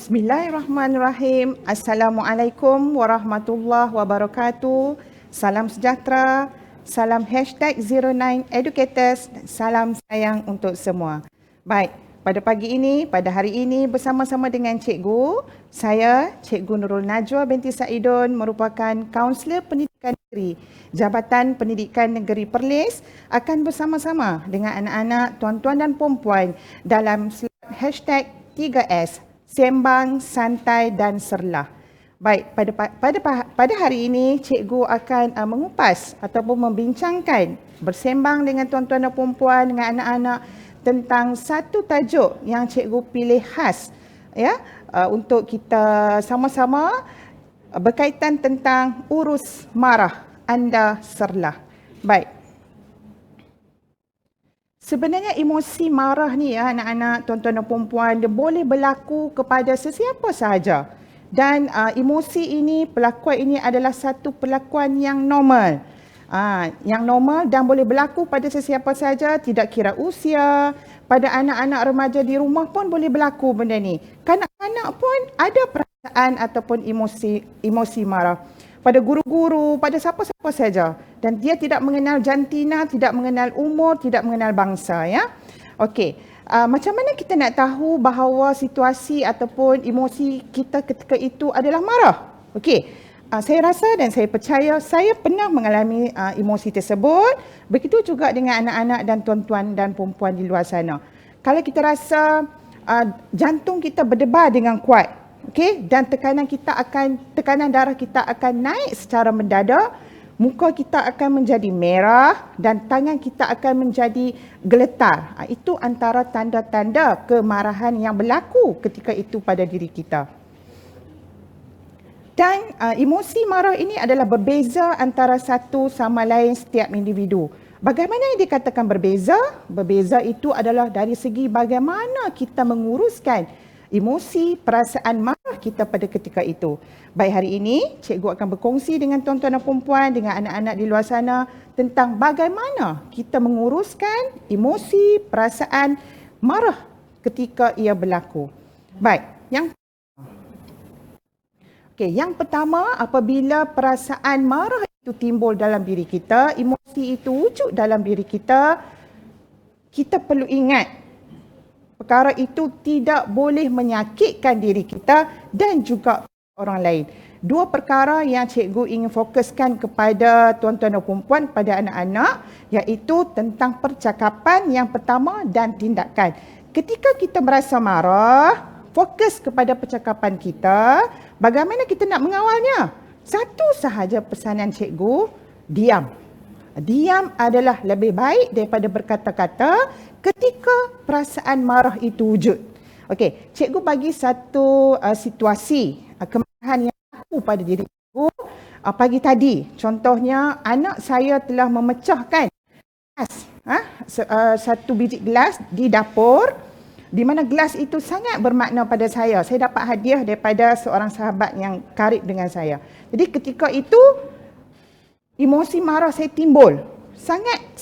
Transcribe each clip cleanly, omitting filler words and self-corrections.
Bismillahirrahmanirrahim. Assalamualaikum warahmatullahi wabarakatuh. Salam sejahtera, salam #09educators, salam sayang untuk semua. Baik, pada pagi ini, pada hari ini bersama-sama dengan cikgu, saya Cikgu Nurul Najwa binti Saidun merupakan Kaunselor Pendidikan Negeri Jabatan Pendidikan Negeri Perlis akan bersama-sama dengan anak-anak, tuan-tuan dan puan-puan dalam slot #3S Sembang, Santai dan Serlah. Baik, pada hari ini cikgu akan mengupas ataupun membincangkan, bersembang dengan tuan-tuan dan puan-puan, dengan anak-anak tentang satu tajuk yang cikgu pilih khas ya untuk kita sama-sama berkaitan tentang urus marah anda serlah. Baik. Sebenarnya emosi marah ni ya anak-anak, tuan-tuan dan puan-puan, dia boleh berlaku kepada sesiapa sahaja. Dan emosi ini, perlakuan ini adalah satu perlakuan yang normal. Yang normal dan boleh berlaku pada sesiapa sahaja, tidak kira usia. Pada anak-anak remaja di rumah pun boleh berlaku benda ni. Kanak-kanak pun ada perasaan ataupun emosi marah. Pada guru-guru, pada siapa-siapa saja. Dan dia tidak mengenal jantina, tidak mengenal umur, tidak mengenal bangsa ya. Okey, macam mana kita nak tahu bahawa situasi ataupun emosi kita ketika itu adalah marah? Okey, saya rasa dan saya percaya saya pernah mengalami emosi tersebut. Begitu juga dengan anak-anak dan tuan-tuan dan perempuan di luar sana. Kalau kita rasa jantung kita berdebar dengan kuat, okey, dan tekanan darah kita akan naik secara mendadak, muka kita akan menjadi merah dan tangan kita akan menjadi geletar. Itu antara tanda-tanda kemarahan yang berlaku ketika itu pada diri kita. Dan emosi marah ini adalah berbeza antara satu sama lain setiap individu. Bagaimana yang dikatakan berbeza? Berbeza itu adalah dari segi bagaimana kita menguruskan emosi, perasaan marah kita pada ketika itu. Baik, hari ini cikgu akan berkongsi dengan tuan-tuan dan puan-puan, dengan anak-anak di luar sana tentang bagaimana kita menguruskan emosi, perasaan marah ketika ia berlaku. Baik, yang pertama, apabila perasaan marah itu timbul dalam diri kita, emosi itu wujud dalam diri kita, kita perlu ingat perkara itu tidak boleh menyakitkan diri kita dan juga orang lain. Dua perkara yang cikgu ingin fokuskan kepada tuan-tuan dan puan-puan, pada anak-anak, iaitu tentang percakapan yang pertama dan tindakan. Ketika kita merasa marah, fokus kepada percakapan kita, bagaimana kita nak mengawalnya? Satu sahaja pesanan cikgu, diam. Diam adalah lebih baik daripada berkata-kata ketika perasaan marah itu wujud. Okey, cikgu bagi satu situasi kemarahan yang berlaku pada diri cikgu pagi tadi. Contohnya, anak saya telah memecahkan gelas, satu biji gelas di dapur, di mana gelas itu sangat bermakna pada saya. Saya dapat hadiah daripada seorang sahabat yang karib dengan saya. Jadi ketika itu emosi marah saya timbul. Sangat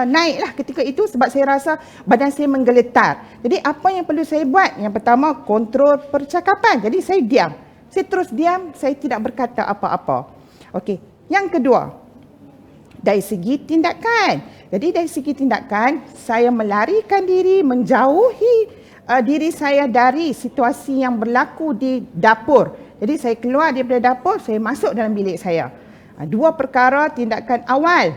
naiklah ketika itu sebab saya rasa badan saya menggeletar. Jadi apa yang perlu saya buat? Yang pertama, kontrol percakapan. Jadi saya diam. Saya terus diam, saya tidak berkata apa-apa. Okey. Yang kedua, dari segi tindakan. Jadi dari segi tindakan, saya melarikan diri, menjauhi diri saya dari situasi yang berlaku di dapur. Jadi saya keluar daripada dapur, saya masuk dalam bilik saya. Dua perkara tindakan awal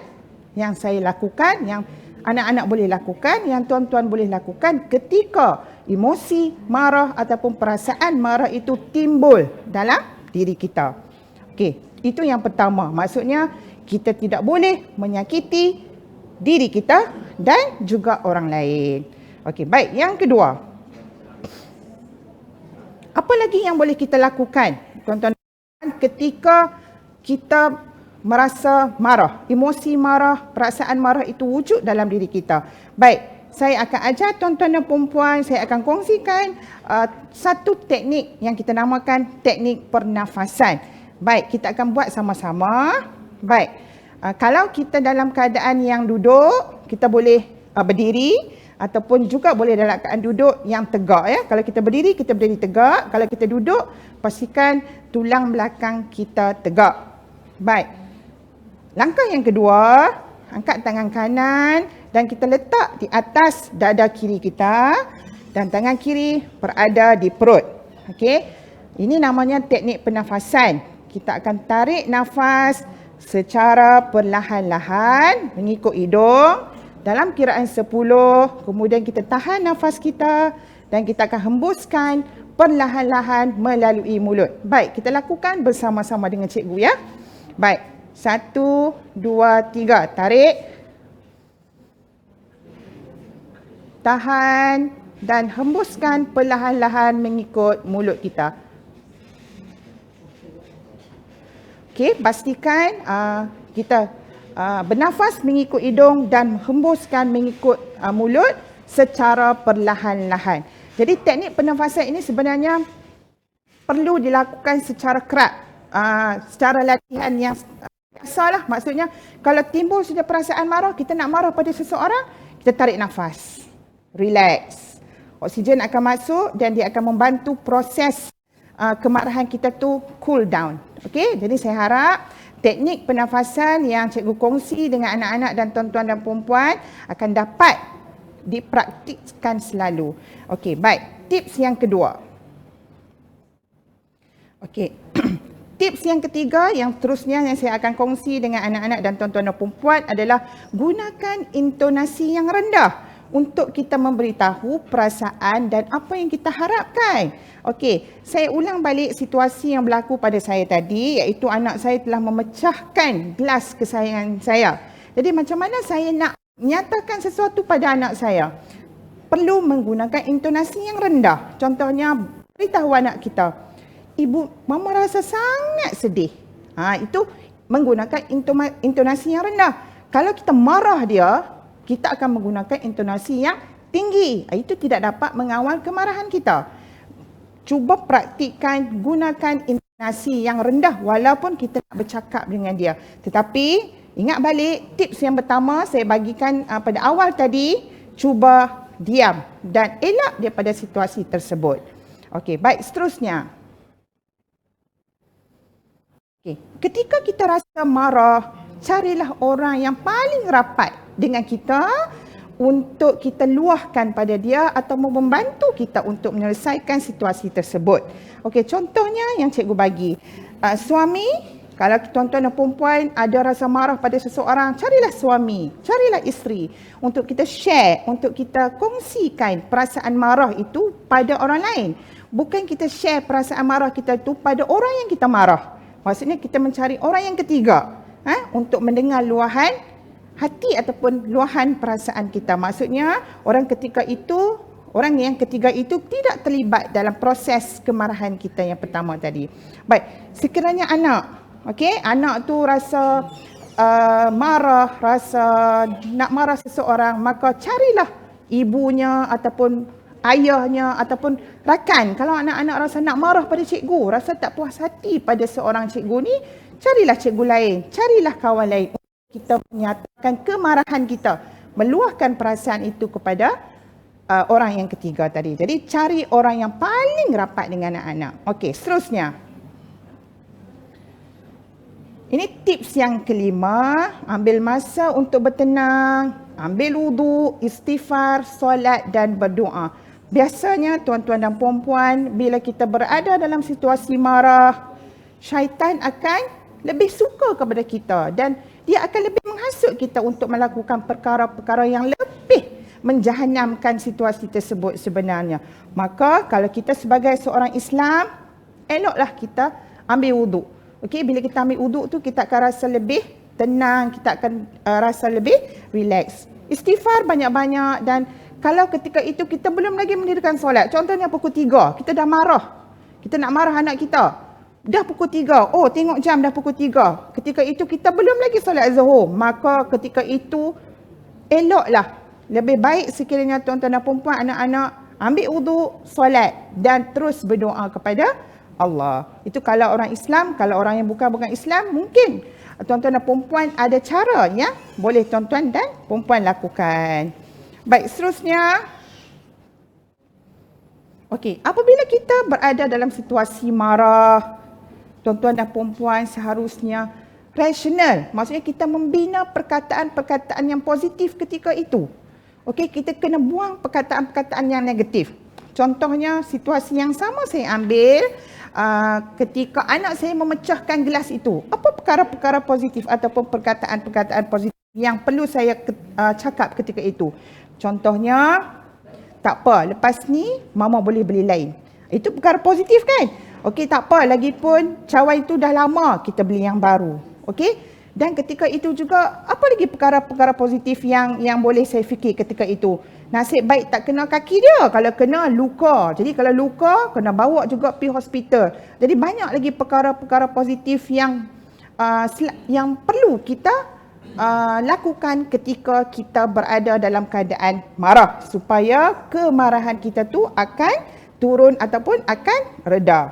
yang saya lakukan, yang anak-anak boleh lakukan, yang tuan-tuan boleh lakukan ketika emosi marah ataupun perasaan marah itu timbul dalam diri kita. Okey, itu yang pertama. Maksudnya kita tidak boleh menyakiti diri kita dan juga orang lain. Okey, baik. Yang kedua, apa lagi yang boleh kita lakukan, tuan-tuan, ketika kita merasa marah, emosi marah, perasaan marah itu wujud dalam diri kita? Baik, saya akan ajar tuan-tuan dan puan-puan, saya akan kongsikan satu teknik yang kita namakan teknik pernafasan. Baik, kita akan buat sama-sama. Baik, kalau kita dalam keadaan yang duduk, kita boleh berdiri. ataupun juga boleh dalam keadaan duduk yang tegak ya. Kalau kita berdiri tegak. Kalau kita duduk, pastikan tulang belakang kita tegak. Baik. Langkah yang kedua, angkat tangan kanan dan kita letak di atas dada kiri kita dan tangan kiri berada di perut. Okey. Ini namanya teknik pernafasan. Kita akan tarik nafas secara perlahan-lahan mengikut hidung dalam kiraan 10, kemudian kita tahan nafas kita dan kita akan hembuskan perlahan-lahan melalui mulut. Baik, kita lakukan bersama-sama dengan cikgu ya. Baik, 1, 2, 3, tarik, tahan dan hembuskan perlahan-lahan mengikut mulut kita. Okey, pastikan kita bernafas mengikut hidung dan hembuskan mengikut mulut secara perlahan-lahan. Jadi teknik pernafasan ini sebenarnya perlu dilakukan secara kerap, secara latihan yang biasalah. Maksudnya kalau timbul sudah perasaan marah, kita nak marah pada seseorang, kita tarik nafas, relax. Oksigen akan masuk dan dia akan membantu proses kemarahan kita tu cool down. Okey, jadi saya harap teknik pernafasan yang cikgu kongsi dengan anak-anak dan tuan-tuan dan puan-puan akan dapat dipraktikkan selalu. Okey, baik. Tips yang kedua. Okey. Tips yang ketiga yang terusnya yang saya akan kongsi dengan anak-anak dan tuan-tuan dan puan-puan adalah gunakan intonasi yang rendah untuk kita memberitahu perasaan dan apa yang kita harapkan. Okey, saya ulang balik situasi yang berlaku pada saya tadi, iaitu anak saya telah memecahkan gelas kesayangan saya. Jadi macam mana saya nak nyatakan sesuatu pada anak saya? Perlu menggunakan intonasi yang rendah. Contohnya, beritahu anak kita, ibu, mama rasa sangat sedih. Itu menggunakan intonasi yang rendah. Kalau kita marah dia, kita akan menggunakan intonasi yang tinggi. Itu tidak dapat mengawal kemarahan kita. Cuba praktikkan gunakan intonasi yang rendah walaupun kita nak bercakap dengan dia. Tetapi ingat balik tips yang pertama saya bagikan pada awal tadi, cuba diam dan elak daripada situasi tersebut. Okey, baik, seterusnya. Okey, ketika kita rasa marah, carilah orang yang paling rapat dengan kita untuk kita luahkan pada dia atau membantu kita untuk menyelesaikan situasi tersebut. Okey, contohnya yang cikgu bagi. Suami, kalau tuan-tuan dan perempuan ada rasa marah pada seseorang, carilah suami, carilah isteri untuk kita share, untuk kita kongsikan perasaan marah itu pada orang lain. Bukan kita share perasaan marah kita itu pada orang yang kita marah. Maksudnya kita mencari orang yang ketiga untuk mendengar luahan hati ataupun luahan perasaan kita. Maksudnya orang yang ketiga itu tidak terlibat dalam proses kemarahan kita yang pertama tadi. Baik, sekiranya anak, okey, anak tu rasa marah, rasa nak marah seseorang, maka carilah ibunya ataupun ayahnya ataupun rakan. Kalau anak-anak rasa nak marah pada cikgu, rasa tak puas hati pada seorang cikgu ni, carilah cikgu lain, carilah kawan lain. Kita menyatakan kemarahan kita, meluahkan perasaan itu kepada orang yang ketiga tadi. Jadi cari orang yang paling rapat dengan anak-anak. Okey, seterusnya. Ini tips yang kelima, ambil masa untuk bertenang, ambil wuduk, istighfar, solat dan berdoa. Biasanya tuan-tuan dan puan-puan, bila kita berada dalam situasi marah, syaitan akan lebih suka kepada kita dan dia akan lebih menghasut kita untuk melakukan perkara-perkara yang lebih menjahannamkan situasi tersebut sebenarnya. Maka kalau kita sebagai seorang Islam, eloklah kita ambil wuduk. Okey, bila kita ambil wuduk tu kita akan rasa lebih tenang, kita akan rasa lebih relax. Istighfar banyak-banyak dan kalau ketika itu kita belum lagi mendirikan solat, contohnya pukul 3, kita dah marah. Kita nak marah anak kita. Dah pukul 3. Oh, tengok jam dah pukul 3. Ketika itu kita belum lagi solat Zuhur. Maka ketika itu eloklah. Lebih baik sekiranya tuan-tuan dan puan-puan, anak-anak ambil wuduk, solat dan terus berdoa kepada Allah. Itu kalau orang Islam. Kalau orang yang bukan Islam, mungkin tuan-tuan dan puan-puan ada cara yang boleh tuan-tuan dan puan-puan lakukan. Baik, seterusnya. Okey, apabila kita berada dalam situasi marah, tuan-tuan dan puan-puan seharusnya rasional. Maksudnya kita membina perkataan-perkataan yang positif ketika itu. Okey, kita kena buang perkataan-perkataan yang negatif. Contohnya situasi yang sama saya ambil ketika anak saya memecahkan gelas itu. Apa perkara-perkara positif ataupun perkataan-perkataan positif yang perlu saya cakap ketika itu? Contohnya, tak apa, lepas ni mama boleh beli lain. Itu perkara positif kan? Okey, tak apa, lagipun cawan itu dah lama kita beli yang baru. Okey? Dan ketika itu juga, apa lagi perkara-perkara positif yang boleh saya fikir ketika itu? Nasib baik tak kena kaki dia. Kalau kena, luka. Jadi kalau luka, kena bawa juga pergi hospital. Jadi banyak lagi perkara-perkara positif yang perlu kita lakukan ketika kita berada dalam keadaan marah, supaya kemarahan kita tu akan turun ataupun akan reda.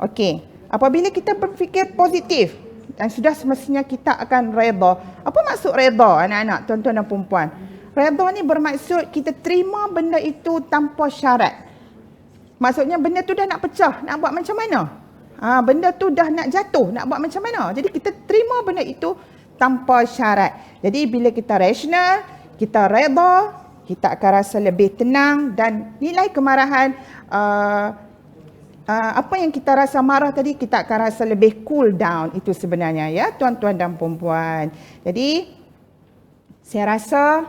Okey, apabila kita berfikir positif dan sudah semestinya kita akan reda. Apa maksud reda, anak-anak, tuan-tuan dan puan-puan? Reda ni bermaksud kita terima benda itu tanpa syarat. Maksudnya benda tu dah nak pecah, nak buat macam mana? Benda tu dah nak jatuh, nak buat macam mana? Jadi kita terima benda itu tanpa syarat. Jadi bila kita rasional, kita reda, kita akan rasa lebih tenang dan nilai kemarahan, apa yang kita rasa marah tadi, kita akan rasa lebih cool down. Itu sebenarnya ya, tuan-tuan dan puan-puan. Jadi saya rasa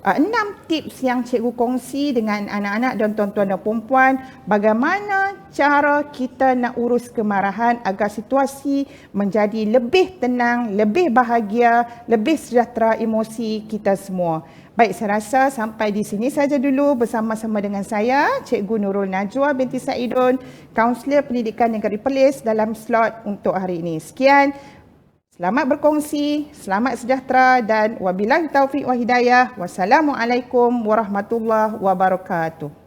ada 6 tips yang cikgu kongsi dengan anak-anak dan tuan-tuan dan puan-puan, bagaimana cara kita nak urus kemarahan agar situasi menjadi lebih tenang, lebih bahagia, lebih sejahtera emosi kita semua. Baik, saya rasa sampai di sini saja dulu bersama-sama dengan saya, Cikgu Nurul Najwa binti Saidun, Kaunselor Pendidikan Negeri Perlis dalam slot untuk hari ini. Sekian. Selamat berkongsi, selamat sejahtera dan wabillahi taufiq wa hidayah. Wassalamualaikum warahmatullahi wabarakatuh.